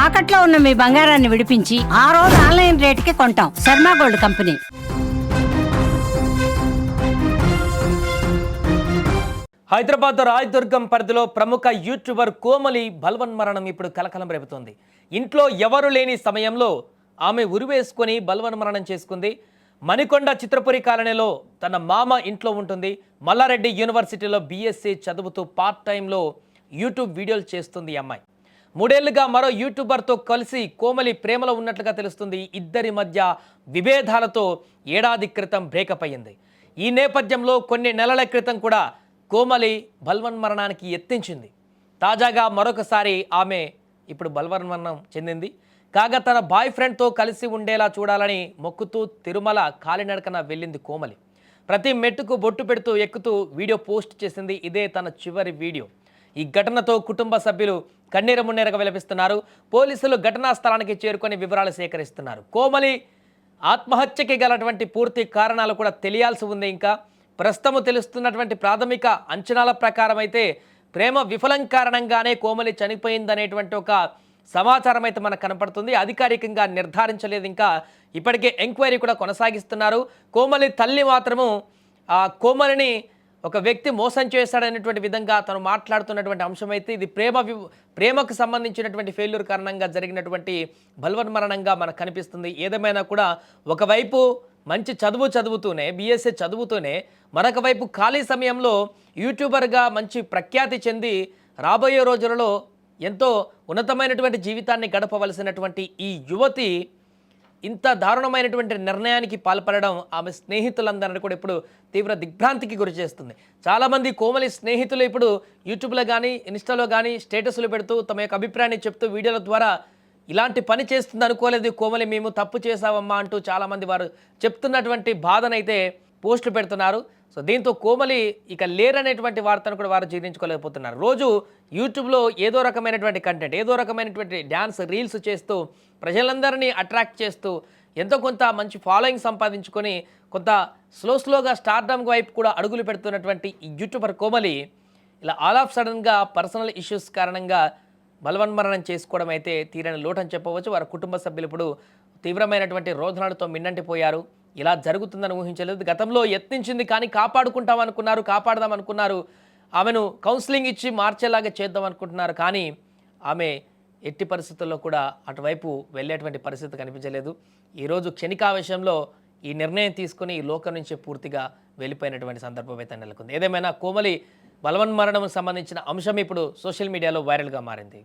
తాకట్లో ఉన్న మీ బంగారాన్ని విడిపించి ఆ రోజు ఆన్లైన్ రేటుకి కొంటాం. Sharma gold company. హైదరాబాద్ రాయదుర్గం పరిధిలో ప్రముఖ యూట్యూబర్ కోమలి బల్వన్మరణం ఇప్పుడు కలకలం రేపుతోంది. ఇంట్లో ఎవరు లేని సమయంలో ఆమె ఉరివేసుకొని బల్వన్మరణం చేసుకుంది. మణికొండ చిత్రపురి కాలనీలో తన మామ ఇంట్లో ఉంటుంది. మల్లారెడ్డి యూనివర్సిటీలో బీఎస్సీ చదువుతూ పార్ట్ టైంలో యూట్యూబ్ వీడియోలు చేస్తుంది ఈ అమ్మాయి. 3 ఏళ్లుగా మరో యూట్యూబర్తో కలిసి కోమలి ప్రేమలో ఉన్నట్లుగా తెలుస్తుంది. ఇద్దరి మధ్య విభేదాలతో ఏడాది క్రితం బ్రేకప్ అయ్యింది. ఈ నేపథ్యంలో కొన్ని నెలల క్రితం కూడా కోమలి బల్వన్మరణానికి యత్నించింది. తాజాగా మరొకసారి ఆమె ఇప్పుడు బల్వన్మరణం చెందింది. కాగా తన బాయ్ ఫ్రెండ్తో కలిసి ఉండేలా చూడాలని మొక్కుతూ తిరుమల కాలినడకన వెళ్ళింది కోమలి. ప్రతి మెట్టుకు బొట్టు పెడుతూ ఎక్కుతూ వీడియో పోస్ట్ చేసింది. ఇదే తన చివరి వీడియో. ఈ ఘటనతో కుటుంబ సభ్యులు కన్నీరు మున్నీరుగా విలపిస్తున్నారు. పోలీసులు ఘటనా స్థలానికి చేరుకొని వివరాలు సేకరిస్తున్నారు. కోమలి ఆత్మహత్యకి గలటువంటి పూర్తి కారణాలు కూడా తెలియాల్సి ఉంది. ఇంకా ప్రస్తుతం తెలుస్తున్నటువంటి ప్రాథమిక అంచనాల ప్రకారం అయితే ప్రేమ విఫలం కారణంగానే కోమలి చనిపోయిందనేటువంటి ఒక సమాచారం అయితే మనకు కనపడుతుంది. అధికారికంగా నిర్ధారించలేదు. ఇంకా ఇప్పటికే ఎంక్వైరీ కూడా కొనసాగిస్తున్నారు. కోమలి తల్లి మాత్రము కోమలిని ఒక వ్యక్తి మోసం చేశాడనేటువంటి విధంగా తను మాట్లాడుతున్నటువంటి అంశం అయితే ఇది ప్రేమకు సంబంధించినటువంటి ఫెయిల్యూర్ కారణంగా జరిగినటువంటి బల్వన్మరణంగా మనకు కనిపిస్తుంది. ఏదేమైనా కూడా ఒకవైపు మంచి చదువుతూనే బీఎస్సీ చదువుతూనే మరొక వైపు ఖాళీ సమయంలో యూట్యూబర్గా మంచి ప్రఖ్యాతి చెంది రాబోయే రోజులలో ఎంతో ఉన్నతమైనటువంటి జీవితాన్ని గడపవలసినటువంటి ఈ యువతి ఇంత దారుణమైనటువంటి నిర్ణయానికి పాల్పడడం ఆమె స్నేహితులందరినీ కూడా ఇప్పుడు తీవ్ర దిగ్భ్రాంతికి గురి చేస్తుంది. చాలామంది కోమలి స్నేహితులు ఇప్పుడు యూట్యూబ్లో కానీ ఇన్స్టాలో కానీ స్టేటస్లు పెడుతూ తమ యొక్క అభిప్రాయాన్ని చెప్తూ వీడియోల ద్వారా ఇలాంటి పని చేస్తుంది అనుకోలేదు కోమలి, మేము తప్పు చేసావమ్మా అంటూ చాలామంది వారు చెప్తున్నటువంటి బాధనైతే పోస్టులు పెడుతున్నారు. సో దీంతో కోమలి ఇక లేరనేటువంటి వార్తను కూడా వారు జీర్ణించుకోలేకపోతున్నారు. రోజు యూట్యూబ్లో ఏదో రకమైనటువంటి కంటెంట్, ఏదో రకమైనటువంటి డ్యాన్స్ రీల్స్ చేస్తూ ప్రజలందరినీ అట్రాక్ట్ చేస్తూ ఎంతో కొంత మంచి ఫాలోయింగ్ సంపాదించుకొని కొంత స్లోగా స్టార్డమ్ వైపు కూడా అడుగులు పెడుతున్నటువంటి ఈ యూట్యూబర్ కోమలి ఇలా ఆల్ ఆఫ్ సడన్గా పర్సనల్ ఇష్యూస్ కారణంగా బల్వన్మరణం చేసుకోవడం అయితే తీరని లోటని చెప్పవచ్చు. వారి కుటుంబ సభ్యులు ఇప్పుడు తీవ్రమైనటువంటి రోదనలతో మిన్నంటిపోయారు. ఇలా జరుగుతుందని ఊహించలేదు. గతంలో యత్నించింది కానీ కాపాడదాం అనుకున్నారు. ఆమెను కౌన్సిలింగ్ ఇచ్చి మార్చేలాగా చేద్దాం అనుకుంటున్నారు. కానీ ఆమె ఎట్టి పరిస్థితుల్లో కూడా అటువైపు వెళ్ళేటువంటి పరిస్థితి కనిపించలేదు. ఈరోజు క్షణికావేశంలో ఈ నిర్ణయం తీసుకుని ఈ లోకం నుంచి పూర్తిగా వెళ్ళిపోయినటువంటి సందర్భం అయితే నెలకొంది. ఏదేమైనా కోమలి బల్వన్మరణం సంబంధించిన అంశం ఇప్పుడు సోషల్ మీడియాలో వైరల్గా మారింది.